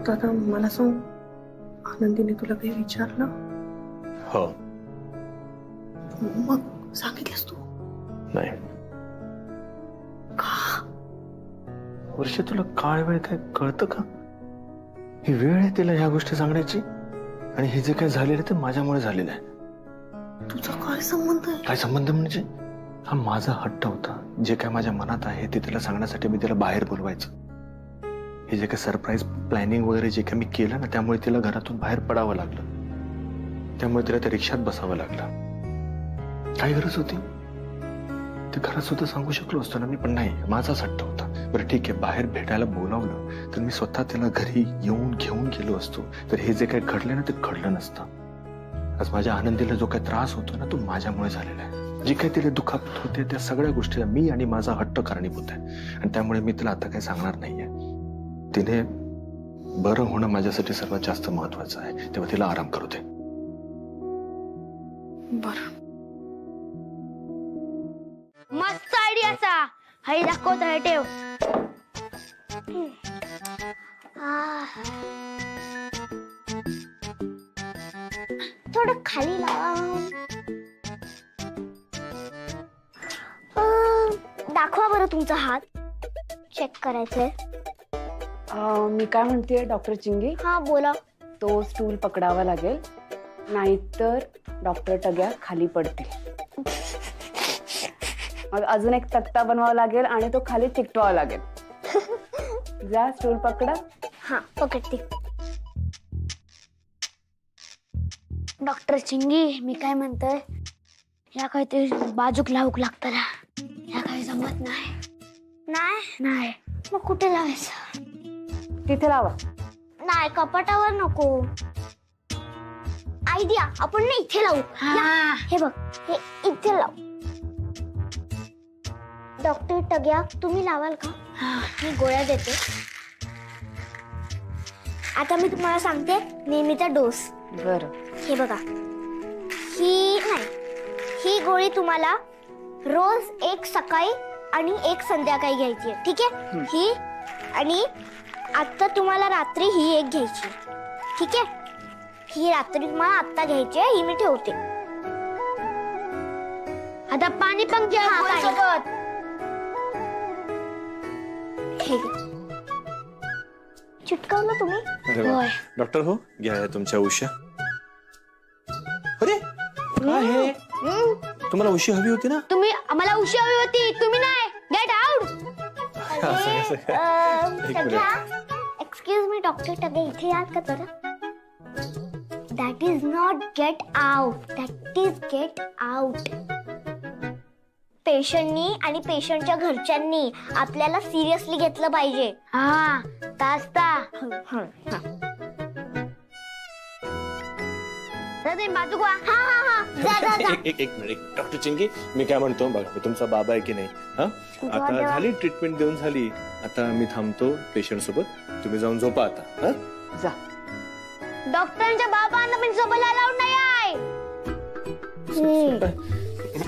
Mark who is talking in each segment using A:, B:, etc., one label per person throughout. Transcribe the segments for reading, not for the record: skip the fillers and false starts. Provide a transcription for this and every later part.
A: दादा मला सांग, आनंदीने तुला काही विचारलं?
B: हो.
A: मग सांगितलंस तू?
B: नाही.
A: का?
B: वर्ष तुला काय वेळ काय कळतं का? ही वेळ आहे तिला ह्या गोष्टी सांगण्याची, आणि हे जे काय झालेलं ते माझ्यामुळे झालेलं आहे.
A: तुझा काय संबंध आहे?
B: काय संबंध म्हणजे? हा माझा हट्ट होता. जे काय माझ्या मनात आहे ते तिला सांगण्यासाठी मी तिला बाहेर बोलवायचं. हे जे काय सरप्राईज प्लॅनिंग वगैरे जे काय मी केलं ना, त्यामुळे तिला घरातून बाहेर पडावं लागलं. त्यामुळे तिला त्या रिक्षात बसावं लागलं. काय गरज होती? ते घरात सुद्धा सांगू शकलो असतो ना मी, पण नाही, माझाच हट्ट होता. बरं ठीक आहे, बाहेर भेटायला बोलावलं तर मी स्वतः त्याला घरी येऊन घेऊन गेलो असतो, तर हे जे काय घडलं ना ते घडलं नसतं. आज माझ्या आनंदीला जो काही त्रास होतो ना तो माझ्यामुळे झालेला आहे. जे काही तिला दुखापत होते त्या सगळ्या गोष्टीला मी आणि माझा हट्ट कारणीभूत आहे, आणि त्यामुळे मी तिला आता काही सांगणार नाहीये. तिने बरं होणं माझ्यासाठी सर्वात जास्त महत्वाचं आहे, तेव्हा तिला आराम करू दे.
A: बरं.
C: मस्त आयडियाचा हाय, दाखवत आहे ठेव. थोडं खाली लावा. दाखवा बरं तुमचा हात, चेक करायचंय.
D: मी काय म्हणतेय डॉक्टर चिंगी?
C: हा बोला.
D: तो स्टूल पकडावा लागेल, नाहीतर डॉक्टर टग्या खाली पडतील. मग अजून एक तक्ता बनवावा लागेल आणि तो खाली चिकटवावा लागेल. जा स्टूल पकडा.
C: हा पकडते. डॉक्टर चिंगी मी काय म्हणतोय, या काहीतरी बाजूक लावूक लागतं ना, या काही जमत नाही. नाही मग कुठे लावायचं?
D: तिथे लावा.
C: नाही कपाटावर नको. आयडिया, आपण ना इथे लावू. हे बघ, हे इथे लावू. डॉक्टर टग्या तुम्ही लावाल का? मी गोळ्या देते. आता मी तुम्हाला सांगते नेहमीचा डोस.
D: बरं.
C: हे बघा, ही गोळी तुम्हाला रोज एक सकाळी आणि एक संध्याकाळी घ्यायची आहे, ठीक आहे? ही, आणि आता तुम्हाला रात्री ही एक घ्यायची, ठीक आहे? ही रात्री तुम्हाला आता घ्यायची आहे, ही मी ठेवते. आता पाणी पण घ्या सोबत. हे चिटकवलं तुम्ही?
B: होय डॉक्टर. हो घ्या तुमच्या उशी. अरे काय हे? तुम्हाला उशी हवी होती ना?
C: तुम्ही आम्हाला उशी हवी होती, तुम्ही नाही. Get out. Excuse me doctor Tage, इथे याल का जरा? That is not get out, that is get out. पेशंटनी आणि पेशंटच्या घरच्यांनी आपल्याला सिरियसली घेतलं पाहिजे. हा तास्ता. बाजू
B: एक मिनिट डॉक्टर चिंगी, मी काय म्हणतो बघा, मी तुमचा बाबा आहे की नाही? हा आता झाली ट्रीटमेंट देऊन झाली, आता मी थांबतो पेशंट सोबत. तुम्ही जाऊन झोपा आता.
D: जा.
C: डॉक्टरांच्या बाबांना पण झोपायला अलाउड नाही आहे.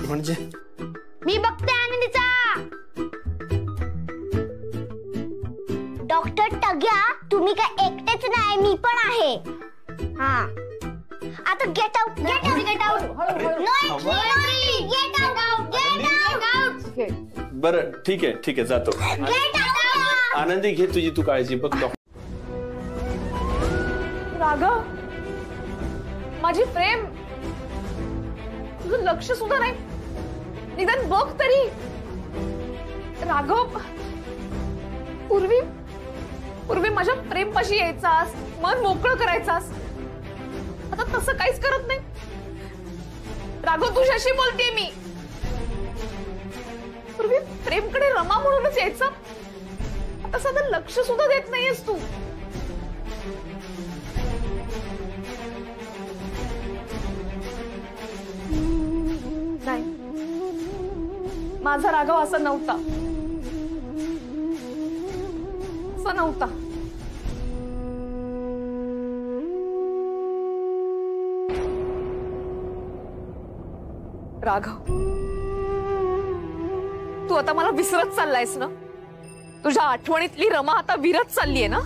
B: म्हणजे
C: मी बघते आनंदीचा. डॉक्टर टग्या तुम्ही काय एकटेच नाही, मी पण आहे. हा आता get out, get out, get out. No entry, get out, get out.
B: बरं ठीक आहे जातो.
C: Get out.
B: आनंदी घे तुझी तू काळजी बघ.
D: राघव, माझी प्रेम, तुझं लक्ष सुद्धा नाही, निदान बघ तरी. राघव, पूर्वी माझ्या प्रेमपाशी यायचास, मन मोकळं करायचास, आता तसं काहीच करत नाही. राघव तुझ्याशी बोलतेय मी. पूर्वी प्रेमकडे रमा म्हणूनच यायचं, आता साधं लक्ष सुद्धा देत नाहीयेस तू. नाही, माझा राघव असा नव्हता, असा नव्हता. राघव, तू आता मला विसरत चाललायस ना? तुझ्या आठवणीतली रमा आता विरत चाललीये ना?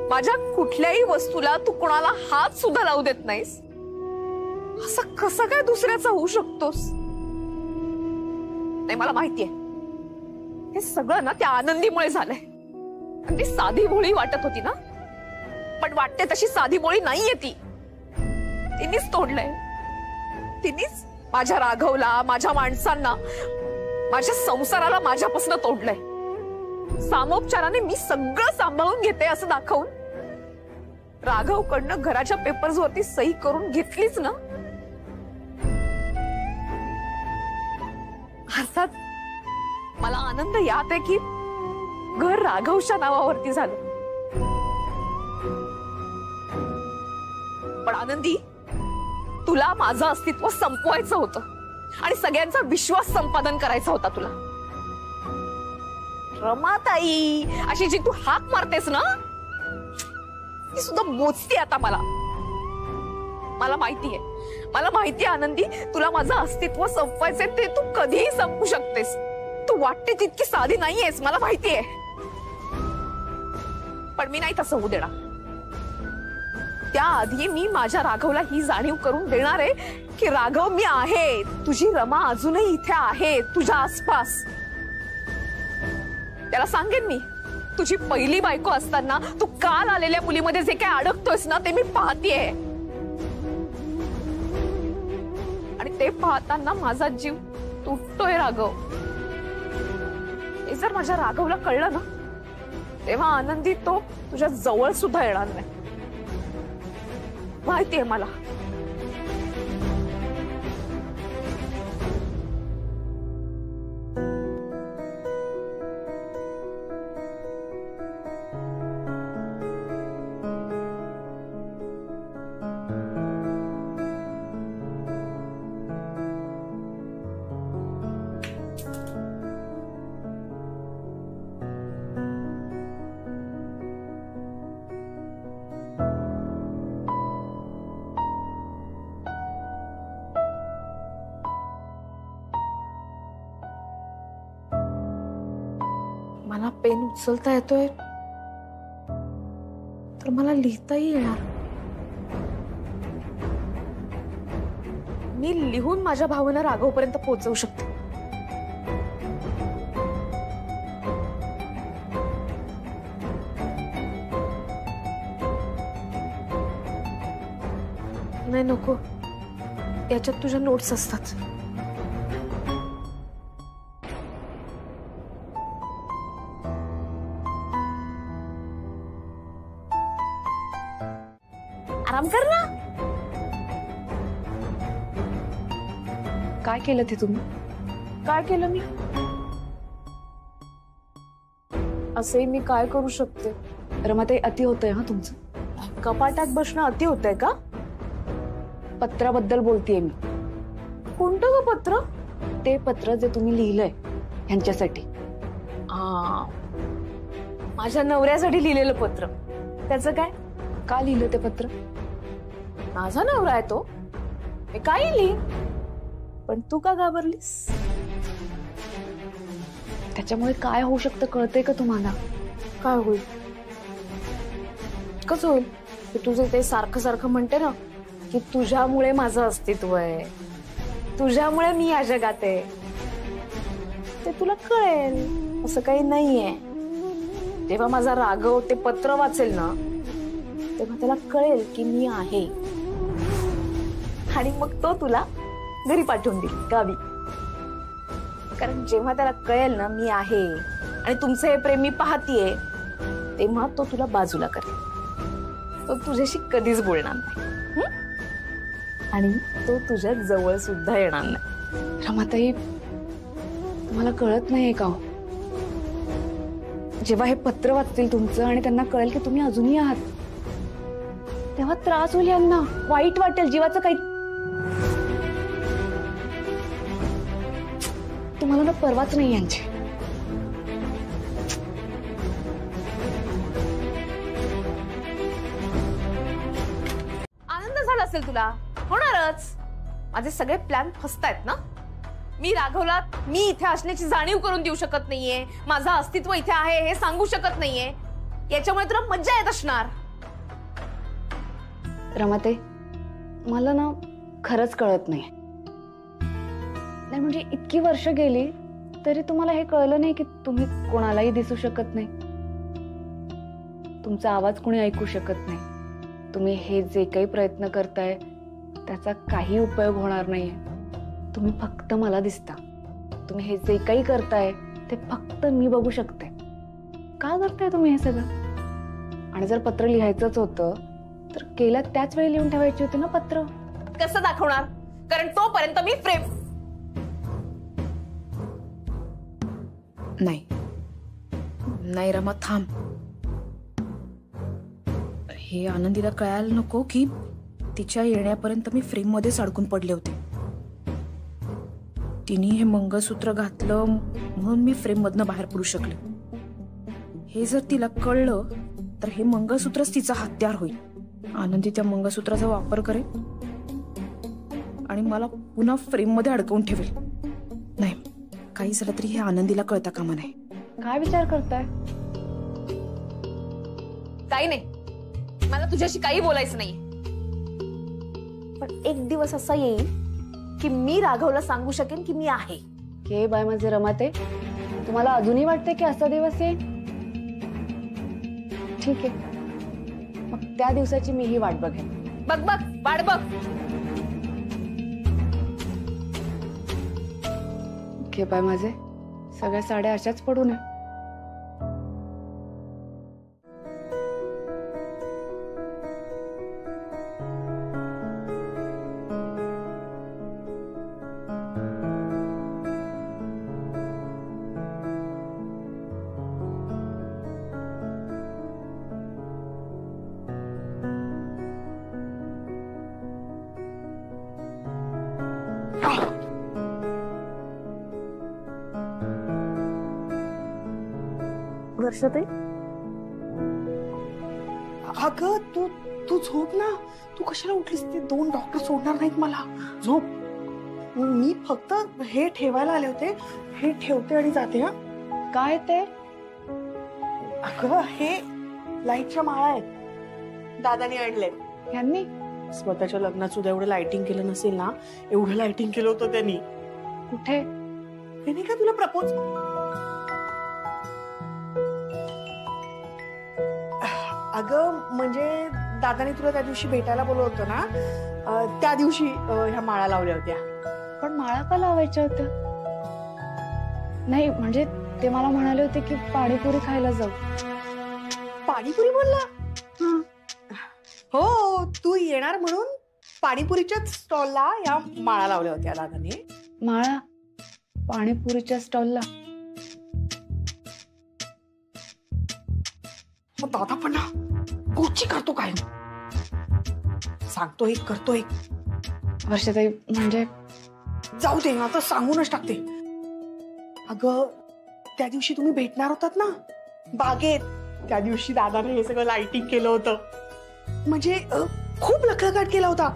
E: माझ्या कुठल्याही वस्तूला तू कोणाला हात सुद्धा लावू देत नाहीस. असं कसं काय दुसऱ्याचं होऊ शकतोस? नाही, मला माहितीये हे सगळं ना त्या आनंदीमुळे झालंय. ती साधी भोळी वाटत होती ना, पण वाटते तशी साधी भोळी नाहीये ती. तिनेच तोडलंय. तिनेच माझ्या राघवला, माझ्या माणसांना, माझ्या संसाराला माझ्यापासून तोडलंय. सामोपचाराने मी सगळं सांभाळून घेते असं दाखवून राघवकडनं घराच्या पेपर्स वरती सही करून घेतलीच ना. अर्थात मला आनंद यात आहे की घर राघवच्या नावावरती झालं. पण आनंदी, तुला माझं अस्तित्व संपवायचं होतं आणि सगळ्यांचा विश्वास संपादन करायचा होता तुला. रमाताई अशी जी तू हाक मारतेस ना, ती सुद्धा मोजती आता मला. मला माहितीये आनंदी, तुला माझं अस्तित्व संपवायचंय ते तू कधीही संपू शकतेस. तू वाटते तितकी साधी नाहीयेस, मला माहितीये. पण मी नाही तसं होऊ देणार. त्याआधी मी माझ्या राघवला ही जाणीव करून देणार आहे की राघव मी आहे. तुझी रमा अजूनही इथे आहे तुझ्या आसपास. त्याला सांगेन मी, तुझी पहिली बायको असताना तू काल आलेल्या मुलीमध्ये जे काय अडकतोयस ना ते मी पाहतीये. आणि ते पाहताना माझा जीव तुटतोय राघव. हे जर माझ्या राघवला कळलं ना, तेव्हा आनंदी तो तुझ्या जवळ सुद्धा येणार नाही. माहितीये मला. मला पेन उचलता येतोय तर मला लिहिताही येणार. मी लिहून माझ्या भावना राघवपर्यंत पोहोचवू शकते. नाही नको, याच्यात तुझ्या नोट्स असतात. आराम कर ना.
D: काय केलं ते तुम्ही?
E: काय केलं मी? असे मी काय करू शकते?
D: रमाताई, अति होतंय हा तुमचं.
E: कपाटात बसणं अति होतंय का?
D: पत्राबद्दल बोलतेय मी.
E: कोणतं ग पत्र?
D: ते पत्र जे तुम्ही लिहिलंय ह्यांच्यासाठी.
E: माझ्या नवऱ्यासाठी लिहिलेलं पत्र. त्याचं काय?
D: का लिहिलं ते पत्र?
E: माझा नवरा आहे तो, मी काय लिही. पण तू का घाबरलीस?
D: त्याच्यामुळे काय होऊ शकतं कळतंय का तुम्हाला?
E: काय होईल? कसं होईल? तुझं ते सारखं सारखं म्हणते ना की तुझ्यामुळे माझं अस्तित्व आहे, तुझ्यामुळे मी या जगात आहे. ते तुला कळेल असं काही नाहीये. जेव्हा माझा राघव ते पत्र वाचेल ना, तेव्हा त्याला कळेल की मी आहे. आणि मग तो तुला घरी पाठवून देईल, गावी. कारण जेव्हा त्याला कळेल ना मी आहे आणि तुमचं हे प्रेम मी पाहतीये, तेव्हा तो तुला बाजूला करेल. तो तुझ्याशी कधीच बोलणार नाही आणि तो तुझ्या जवळ सुद्धा येणार नाही.
D: रमाताई, तुम्हाला कळत नाहीये का? जेव्हा हे पत्र वाचतील तुमचं आणि त्यांना कळेल की तुम्ही अजूनही आहात, तेव्हा त्रास होईल यांना, वाईट वाटेल, जीवाचं काही. तुम्हाला ना परवाच नाही यांची.
E: आनंद झाला असेल तुला, होणारच. माझे सगळे प्लॅन फसतायत ना. मी राघवला मी इथे असण्याची जाणीव करून देऊ शकत नाहीये, माझं अस्तित्व इथे आहे हे सांगू शकत नाहीये. याच्यामुळे तुला मज्जा येत असणार.
D: रमाते, मला ना खरंच कळत नाही. म्हणजे इतकी वर्ष गेली तरी तुम्हाला हे कळलं नाही की तुम्ही कोणालाही दिसू शकत नाही, तुमचा आवाज कोणी ऐकू शकत नाही. तुम्ही हे जे काही प्रयत्न करताय त्याचा काही उपयोग होणार नाहीये. तुम्ही फक्त मला दिसता. तुम्ही हे जे काही करताय ते फक्त मी बघू शकते. का करताय तुम्ही हे सगळं? आणि जर पत्र लिहायचंच होतं तर गेल्या त्याच वेळी लिहून ठेवायची होती ना पत्र.
E: कसं दाखवणार? कारण तोपर्यंत मी फ्रेम.
F: नाही नाही रमा, थांब. हे आनंदीला कळायला नको की तिच्या येण्यापर्यंत मी फ्रेम मध्येच अडकून पडले होते. तिने हे मंगळसूत्र घातलं म्हणून मी फ्रेम मधनं बाहेर पडू शकले. हे जर तिला कळलं तर हे मंगळसूत्रच तिचा हत्यार होईल. आनंदी त्या मंगळसूत्राचा वापर करेल आणि मला पुन्हा फ्रेम मध्ये अडकवून ठेवेल. नाही, काही झालं तरी हे आनंदीला कळता कामा नये.
D: काय विचार करताय?
E: काही नाही, मला तुझ्याशी काही बोलायचं नाही. पण एक दिवस असा येईल की मी राघवला सांगू शकेन की मी आहे.
D: के बाय माझे रमाते, तुम्हाला अजूनही वाटते की असा दिवस येईल? ठीक आहे, मग त्या दिवसाची मीही वाट बघेन.
E: बघ बघ, वाट बघ.
D: के बाय माझे, सगळ्या साड्या अशाच पडू नये.
A: वर्षाताई, अगं तू तू झोप ना. तू कशाला उठलीस? ते 2 डॉक्टर सोडणार नाहीत मला. झोप. मी फक्त हे ठेवायला आले होते. हे ठेवते आणि जाते. हा,
D: काय ते?
A: अगं हे लाईटच्या माळा आहेत, दादाने आणले.
D: यांनी
A: स्वतःच्या लग्नात सुद्धा एवढं लाइटिंग केलं नसेल ना, एवढं लाइटिंग केलं होतं त्यांनी.
D: कुठे?
A: ते नाही का तुला प्रपोज? अगं म्हणजे दादाने तुला त्या दिवशी भेटायला बोलवलं होतं ना, त्या दिवशी ह्या माळा लावल्या होत्या.
D: पण माळा का लावायच्या होत्या? नाही म्हणजे ते मला म्हणाले होते की पाणीपुरी खायला जाऊ.
A: पाणीपुरी बोलला? हो, तू येणार म्हणून पाणीपुरीच्या स्टॉलला या माळा लावल्या होत्या दादाने.
D: माळा पाणीपुरीच्या स्टॉलला?
A: मग दादा पण ना गोची करतो काय? सांगतो एक करतो एक.
D: वर्षाताई म्हणजे
A: जाऊ दे, आता सांगूनच टाकते. अगं त्या दिवशी तुम्ही भेटणार होतात ना बागेत, त्या दिवशी दादाने हे सगळं लाइटिंग केलं होतं. म्हणजे खूप लखलखाट केला होता.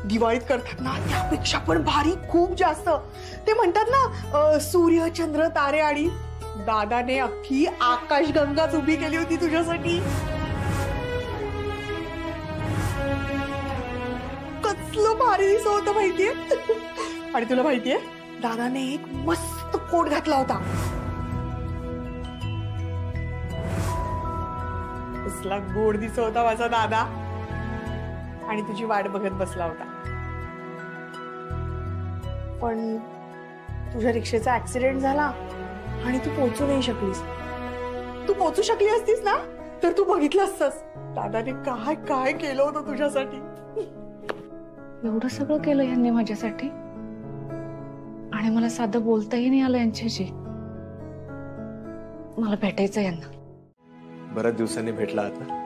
A: दिवाळीत करतात ना त्यापेक्षा पण भारी, खूप जास्त. ते म्हणतात ना सूर्य चंद्र तारे, आणि दादाने अख्खी आकाशगंगाच उभी केली होती तुझ्यासाठी. कसलं भारी दिसत होतं माहितीये. आणि तुला माहितीये दादाने एक मस्त कोट घातला होता. कसला गोड दिसत होता माझा दादा. आणि तुझी वाट बघत बसला होता. पण तुझ्या रिक्षेचा ऍक्सिडेंट झाला आणि तू पोहोचू नाही शकलीस. तू पोहोचू शकली असतीस ना तर तू बघितलं असतंस दादाने काय काय केलं होतं तुझ्यासाठी.
D: एवढं सगळं केलं यांनी माझ्यासाठी, आणि मला साधं बोलताही नाही आलं यांच्याशी. मला भेटायचं यांना.
B: बऱ्याच दिवसांनी भेटला आता.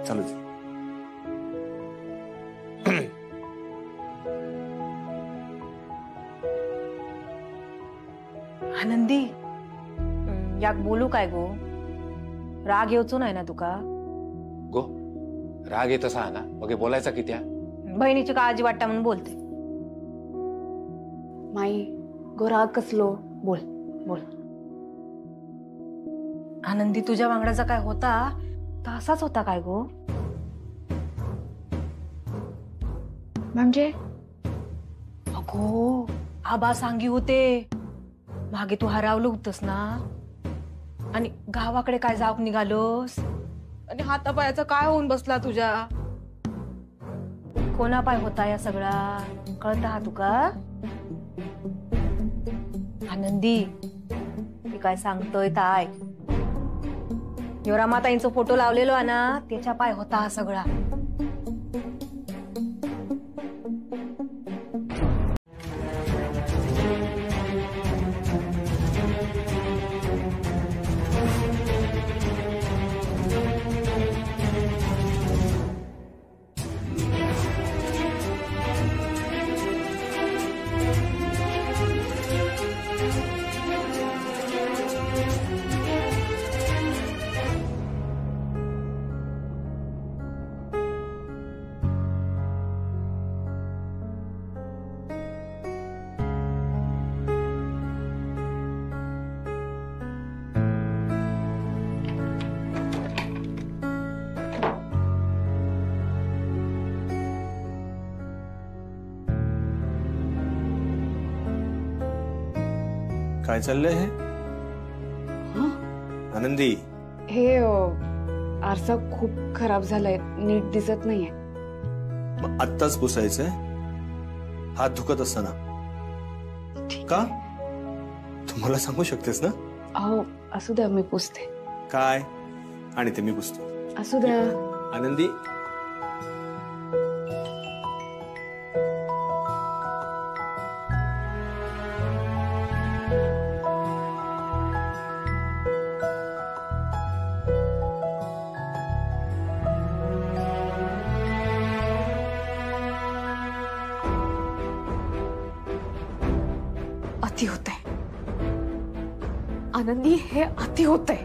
B: चालू दे.
G: आनंदी, याक बोलू काय गो? राग येऊचो नाही ना तुका?
H: गो राग येत असा ना, मग बोलायचा कित्या?
G: बहिणीची काळजी वाटता म्हणून बोलते.
D: माई गो राग कसलो? बोल बोल.
G: आनंदी तुझ्या वांगडाचा काय होता तसाच होता काय गो?
F: म्हणजे
G: अगो आबा सांगी होते मागे तू हरावलं होतस ना आणि गावाकडे काय जाऊक निघालोस आणि हातापायाचा काय होऊन बसला तुझ्या? कोणा पाय होता या सगळा कळता हा तुका? आनंदी मी काय सांगतोय ताय यो रमाताईंचा फोटो लावलेलो आहे ना त्याच्या पाय होता हा सगळा.
B: काय चाललंय हे? आनंदी
D: हे आरसा खूप खराब झालाय, नीट दिसत नाहीये.
B: मग आत्ताच पुसायचंय हात धुकत असताना का? तुम्हाला सांगू शकतेस ना?
D: अहो असू द्या, मी पुसते.
B: काय आणि ते मी पुसतो.
D: असू द्या.
B: आनंदी
E: अति होतंय आनंदी, हे अति होतंय.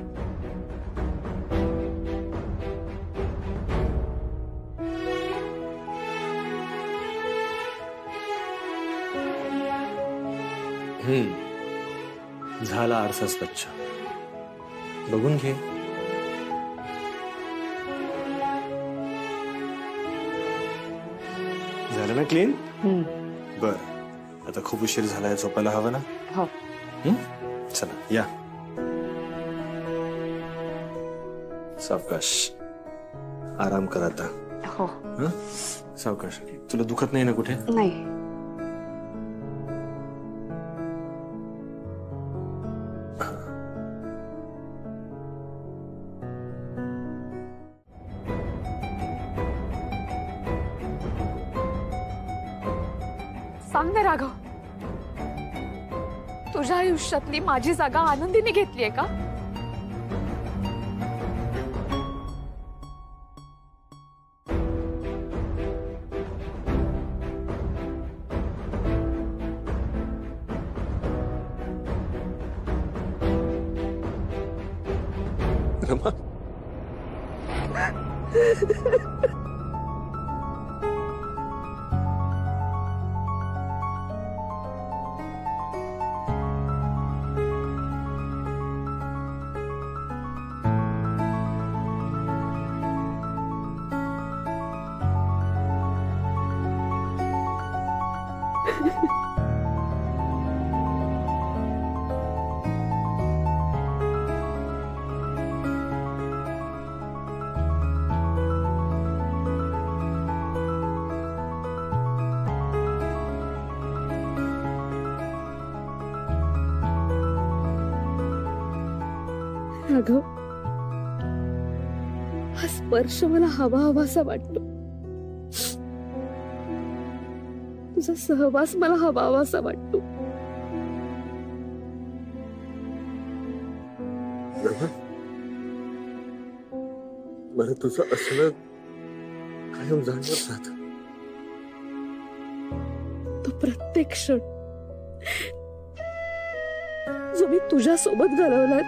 B: झाला आरसा स्वच्छ, बघून घे. झालं ना क्लीन? बर, आता खूप उशीर झालाय, झोपायला हवं ना?
D: हो.
B: चला या. सावकाश आराम कर आता.
D: हो.
B: सावकाश. तुला दुखत नाही ना कुठे?
D: नाही.
E: सांग ना राघव, तुझ्या आयुष्यातली माझी जागा आनंदीने घेतलीये का?
B: रमा
F: राघव, हा स्पर्श मला हवा हवासा वाटतो. तुझा सहवास मला हवा हवासा वाटतो.
B: मला तुझं असलं कायम जाणवत राहत.
F: तो प्रत्येक क्षण जो मी तुझ्या सोबत घालवलाय,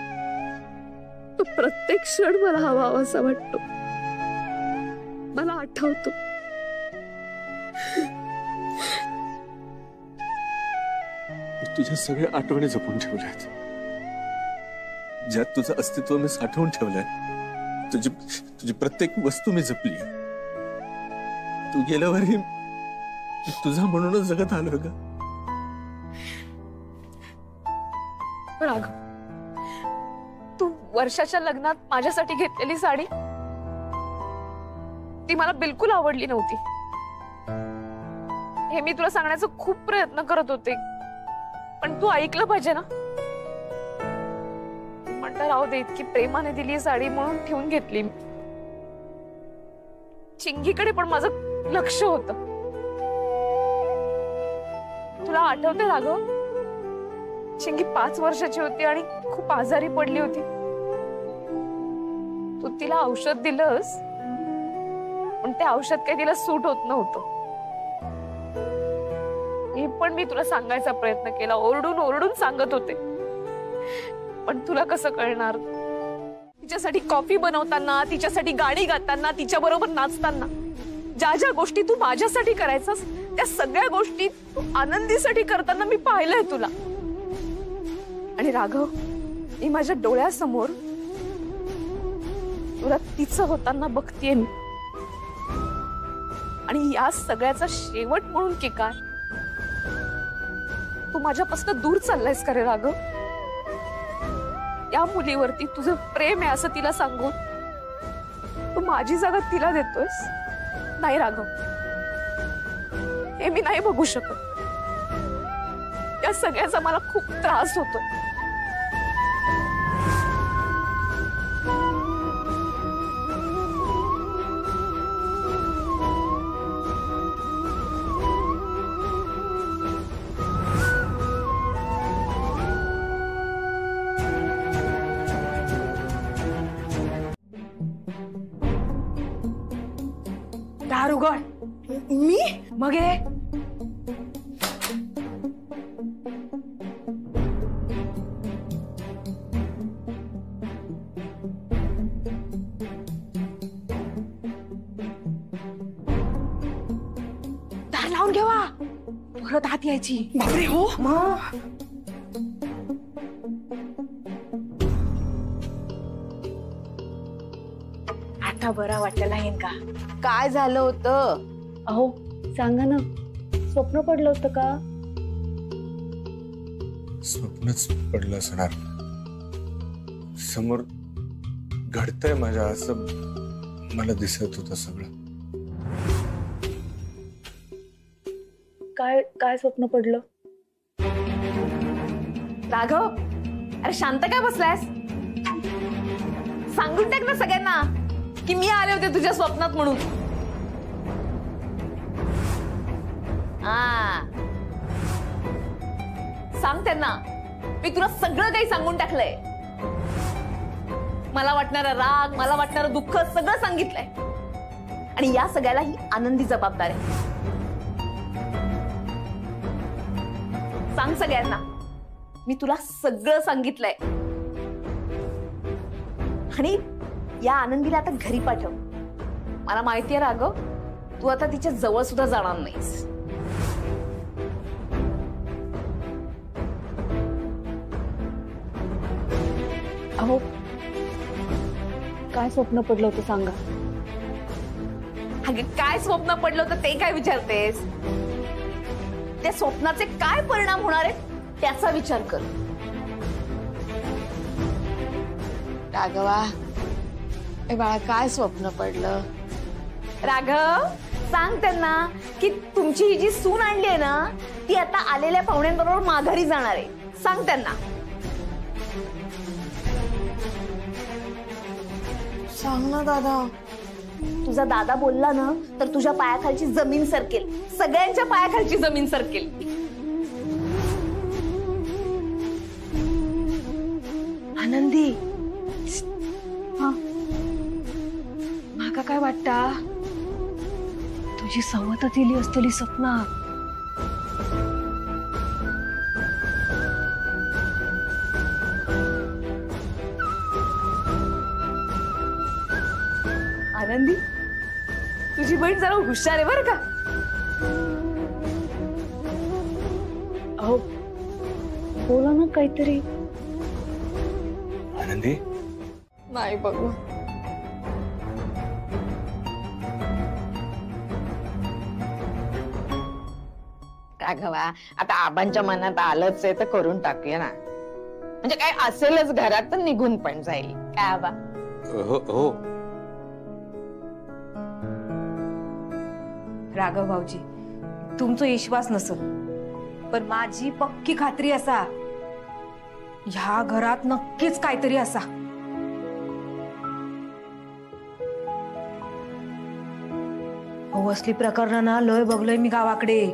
F: तो प्रत्येक क्षण मला हवा हवासा वाटतो. मला आठवतो
B: तुझ्या सगळ्या आठवणी जपून ठेवल्यात. ज्यात तुझं अस्तित्व मी साठवून ठेवलंय, तुझी तुझी प्रत्येक वस्तू मी जपली. तू गेल्यावरही तुझा म्हणूनच जगत आलोय का?
E: पण अगं, तू वर्षाच्या लग्नात माझ्यासाठी घेतलेली साडी ती मला बिलकुल आवडली नव्हती. हे मी तुला सांगण्याचा खूप प्रयत्न करत होते, पण तू ऐकलं पाहिजे ना. म्हणता राहू दे, इतकी प्रेमाने दिली साडी म्हणून ठेवून घेतली. चिंगीकडे पण माझं लक्ष होतं. तुला आठवते राघव, चिंगी 5 वर्षाची होती आणि खूप आजारी पडली होती. तू तिला औषध दिलंस, पण ते औषध काही तिला सूट होत नव्हतं. मी तुला सांगायचा प्रयत्न केला, ओरडून ओरडून सांगत होते, पण तुला कसं कळणार? तिच्यासाठी कॉफी बनवताना, तिच्यासाठी गाणी गाताना, तिच्या बरोबर नाचताना ज्या ज्या गोष्टी तू माझ्यासाठी करायचास त्या सगळ्या गोष्टी तू आनंदीसाठी करताना मी पाहिलंय तुला. आणि राघव, मी माझ्या डोळ्यासमोर तुला तिचं होताना बघतीये मी. आणि या सगळ्याचा शेवट म्हणून की काय, तू माझ्यापासून दूर चाललायस का रे राघव? या मुलीवरती तुझं प्रेम आहे असं तिला सांगून तू माझी जागा तिला देतोयस? नाही राघव, हे मी नाही बघू शकत. या सगळ्याचा मला खूप त्रास होतो.
A: दार उघड. मी
G: मग हे
F: दार लावून घ्यावा, परत आत यायची.
A: बापरे, हो.
F: आता बरा वाटलेला आहे का?
D: काय झालं होतं? अहो सांगा ना, स्वप्न पडलं होतं का?
B: स्वप्नच पडलं असणार. समोर घडतंय माझ्या असं मला दिसत होतं सगळं.
D: काय काय स्वप्न पडलं?
E: राघव, अरे शांत काय बसलायस? सांगून टाक ना सगळ्यांना की मी आले होते तुझ्या स्वप्नात म्हणून. सांग त्यांना, मी तुला सगळं काही सांगून टाकलंय. मला वाटणारा राग, मला वाटणारं दुःख सगळं सांगितलंय. आणि या सगळ्याला ही आनंदी जबाबदार आहे. सांग सगळ्यांना, मी तुला सगळं सांगितलंय. आणि या आनंदीला आता घरी पाठव. मला माहितीये राघव, तू आता तिच्या जवळ सुद्धा जाणार नाहीस.
D: अहो काय स्वप्न पडलं होतं सांगा.
E: अगं काय स्वप्न पडलं होतं ते काय विचारतेस? त्या स्वप्नाचे काय परिणाम होणार आहेत त्याचा विचार कर.
I: राघवा, ए बाळा, काय स्वप्न पडलं?
E: राघव, सांग त्यांना की तुमची ही जी सून आणली आहे ना, ती आता आलेल्या पाहुण्यांबरोबर माघारी जाणार आहे. सांग त्यांना.
A: सांग ना दादा.
E: तुझा दादा बोलला ना तर तुझ्या पायाखालची जमीन सरकेल, सगळ्यांच्या पायाखालची जमीन सरकेल.
G: आनंदी, माका काय वाटता, तुझी सवत दिली असतली स्वप्ना.
E: आनंदी, तुझी बहीण जरा हुशार आहे बरं का.
D: अहो बोला ना काहीतरी.
B: आनंदी,
I: नाही बघू. राघवा, आता आबांच्या मनात आलंच आहे तर करून टाकूया ना. म्हणजे काय असेलच घरात तर निघून पण जाईल. काय आबा?
H: हो हो.
G: राघव भाऊजी, तुमचा विश्वास नसल पण माझी पक्की खात्री असा, ह्या घरात नक्कीच काहीतरी असा. हो, असली प्रकरण ना लय बघलोय मी गावाकडे.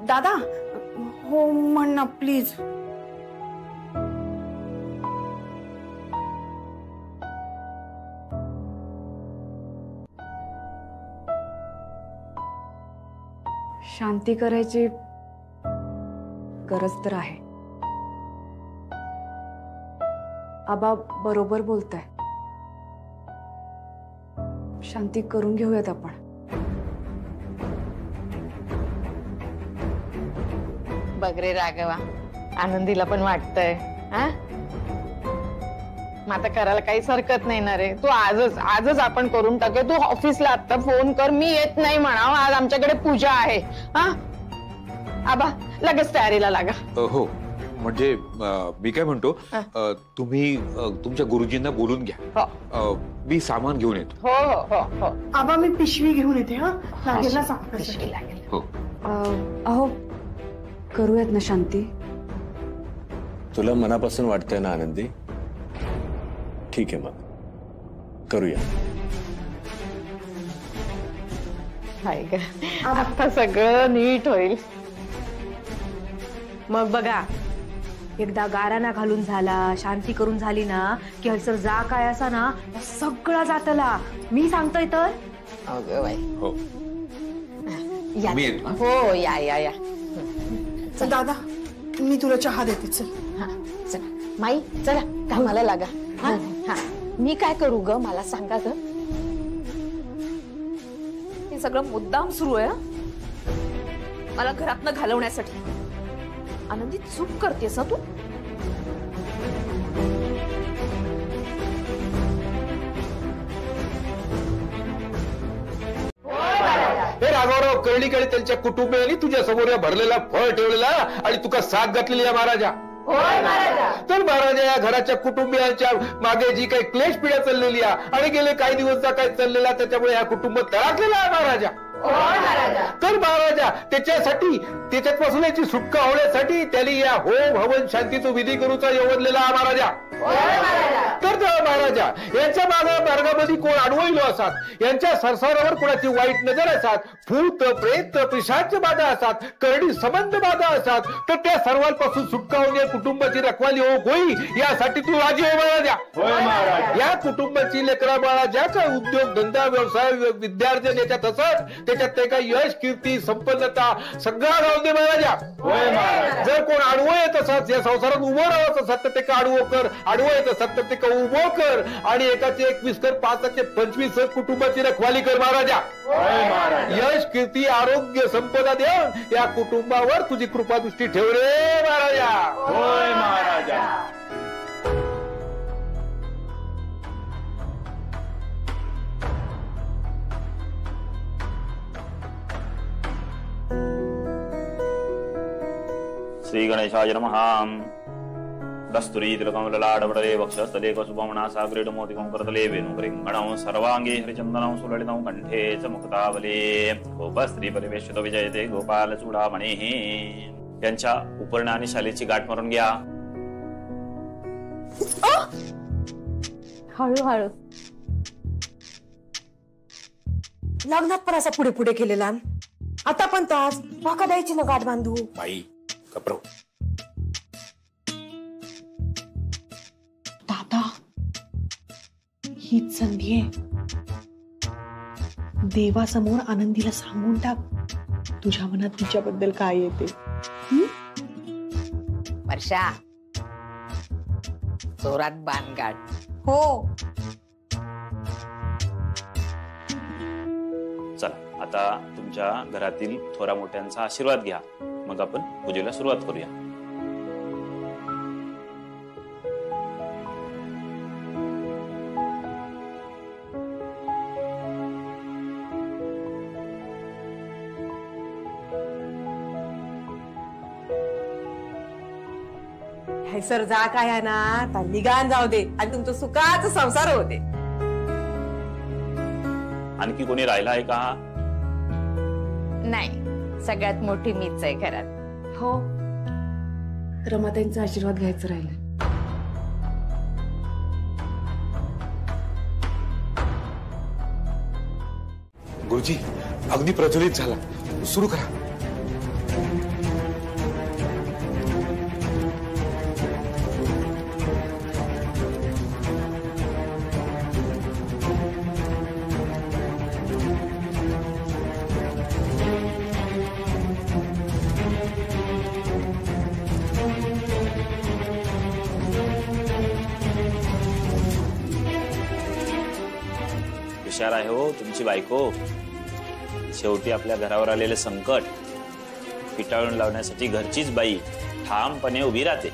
A: दादा, हो म्हण ना प्लीज.
D: शांती करायची गरज तर आहे. आबा बरोबर बोलताय. शांती करून घेऊयात आपण.
I: बघ रे राघवा, आनंदीला पण वाटतंय. हा, मग आता करायला काहीच हरकत नाही ना रे. तू आजच आपण करून टाकूया. तू ऑफिसला आता फोन कर, मी येत नाही म्हणाव, आज आमच्याकडे पूजा आहे. हा आबा, लगेच तयारीला लागा.
H: हो, म्हणजे मी काय म्हणतो, तुम्ही तुमच्या गुरुजींना बोलून घ्या. मी सामान घेऊन येतो.
I: हो हो हो हो.
A: आबा, मी पिशवी घेऊन येते. हा, लागेल ना सांग.
I: पिशवी लागेल.
H: हो.
D: अहो, करूयात ना शांती?
B: तुला मनापासून वाटतंय ना आनंदी? ठीक आहे, मग करूया.
I: हाय ग, आता सगळं नीट होईल.
G: मग बघा, एकदा गाराना घालून झाला, शांती करून झाली ना की हलसर जा काय असा ना सगळा जातला. मी सांगतोय तर.
I: अगं बाई.
H: हो,
I: या.
H: मी येतो.
I: हो, या या या.
A: दादा, मी तुला चहा देते. चल.
I: हा, चला माई, चला कामाला लागा. हा हा. मी काय करू ग, मला सांगा ग.
E: हे सगळं मुद्दाम सुरू आहे, मला घरातनं घालवण्यासाठी. आनंदी, चूक करतेस तू.
H: हे राघवराव, कळली त्यांच्या कुटुंबियांनी तुझ्या समोर या भरलेला फळ ठेवलेला आणि तुका साथ घातलेली या महाराजा. तर महाराजा, या घराच्या कुटुंबियांच्या मागे जी काही क्लेश पिढ्या चाललेली आहे आणि गेले काही दिवसचा काय चाललेला, त्याच्यामुळे हा कुटुंब तळाकलेला आहे महाराजा. तर महाराजा, त्याच्यापासून याची सुटका होण्यासाठी त्यांनी या होम हवन शांतीचा विधी करूचा योजलेला हा महाराजा. तर महाराजा, यांच्या मार्गामध्ये कोण अडवळलो असतात, यांच्या संसारावर कोणाची वाईट नजर असतात, भूत प्रेत पिशाच बाधा असतात, करडी संबंध बाधा असतात, तर त्या सर्वांपासून सुटका होऊन या कुटुंबाची रखवाली होई यासाठी तू राजी हो महाराजा. या कुटुंबाची लेकरा बाळा ज्या काय उद्योग धंदा व्यवसाय विद्यार्जन याच्यात असत, त्याच्यात ते काय यश कीर्ती संपन्नता सगळा राहू दे महाराजा. जर कोण आडवं येत असत, या संसारात उभं राहत असत, तर ते का आडवं येत असत तर ते का उभं कर आणि एकाचे 21 कर, 5चे 25 कुटुंबाची रखवाली कर महाराजा. यश कीर्ती आरोग्य संपदा देऊन या कुटुंबावर तुझी कृपादृष्टी ठेव रे महाराजा. होय महाराजा.
J: श्री गणेशाय नमः. दस्तुरी तिलकमललाडवडले वक्षस्थले कसुभमना सागरेट मोतिकं करतले वेणुकरिंगणं सर्वांगे हरिचंदनं सुललितं कंठे च मुक्तावले गोपस्त्री परिवेशितो विजयते गोपाल चूडामणिः. यांच्या उपर्ण आणि शालेची गाठ मारून घ्या.
G: हळूहळू.
F: लग्नात पण असा पुढे पुढे केलेला, आता पण तास वाका द्यायची ना गाठ बांधू.
H: बाई कपरो.
A: दादा, हीच संधी आहे. देवासमोर आनंदीला सांगून टाक तुझ्या मनात तिच्याबद्दल काय येते.
I: वर्षा, जोरात बांधगाड.
G: हो.
J: चला, आता तुमच्या घरातील थोरा मोठ्यांचा आशीर्वाद घ्या. मग आपण पूजेला सुरुवात करूया.
G: सर जा काय आहे ना निघान जाऊ दे आणि तुमचं सुखाचा संसार होते.
J: आणखी कोणी राहिला आहे का?
I: नाही, सगळ्यात मोठी मीच आहे घरात.
D: हो, रमाताईंचा आशीर्वाद घ्यायचं राहिलं.
H: गुरुजी अगदी प्रज्वलित झाला, सुरू करा.
J: हुशार आहे हो तुमची बायको. शेवटी आपल्या घरावर आलेलं संकट पिटाळून लावण्यासाठी घरचीच बाई ठामपणे उभी राहते.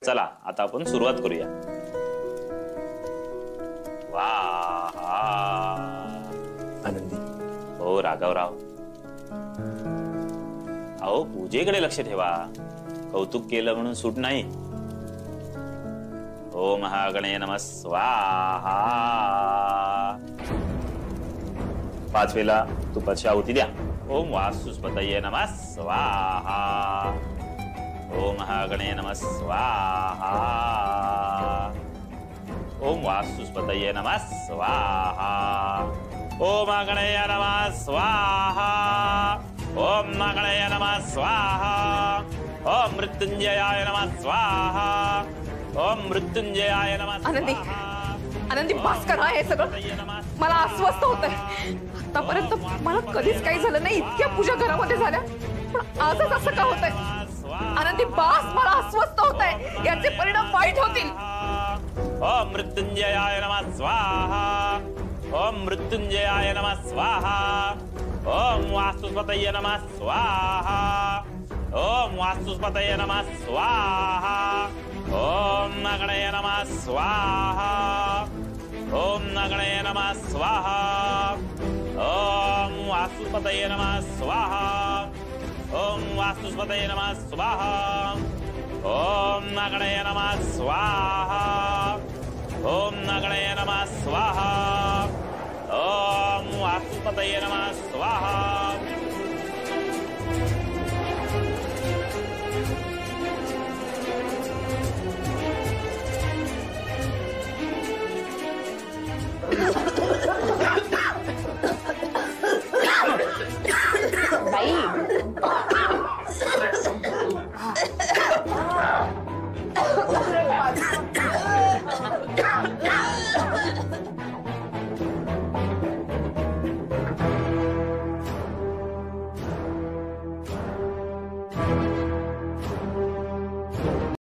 J: चला आता आपण सुरुवात करूया. वा
B: आनंदी.
J: हो राघवराव, अहो पूजेकडे लक्ष ठेवा. कौतुक केलं म्हणून सूट नाही. ओम महागणय नमः स्वाहा. 5 वेळा तुपाची आहुती द्या. ओम वास्तुस्पतये नमः स्वाहा. ओम महागणय नमः स्वाहा. ओम वास्तुस्पतये नमः स्वाहा. ओम महागणय नमः स्वाहा. ओम महागणय नमः स्वाहा. ओम मृत्युंजयाय नमः स्वाहा. ओम मृत्युंजयाय नमः.
E: आनंदी, आनंदी बास करा हे सगळं. मला अस्वस्थ होतंय. आतापर्यंत मला कधीच काही झालं नाही. इतक्या पूजा घरामध्ये झाल्या, पण आजच असं का होतंय? आनंदी बास, मला अस्वस्थ होतंय. याचे परिणाम वाईट होतील.
J: ओम मृत्युंजयाय नमः स्वाहा. ओम मृत्युंजयाय नमः स्वाहा. ओम वास्तुस्पतये नमः स्वाहा. ओम वास्तुस्पतये नमः स्वाहा. ओम नगणय नमः स्वाहा. ओम नगणय नमः स्वाहा. ओम वास्तुस्पतये नमः स्वाहा. ओम वास्तुस्पतये नमः स्वाहा. ओम नगणय नमः स्वाहा. ओम नगणय नमः स्वाहा. ओम वास्तुस्पतये नमः स्वाहा.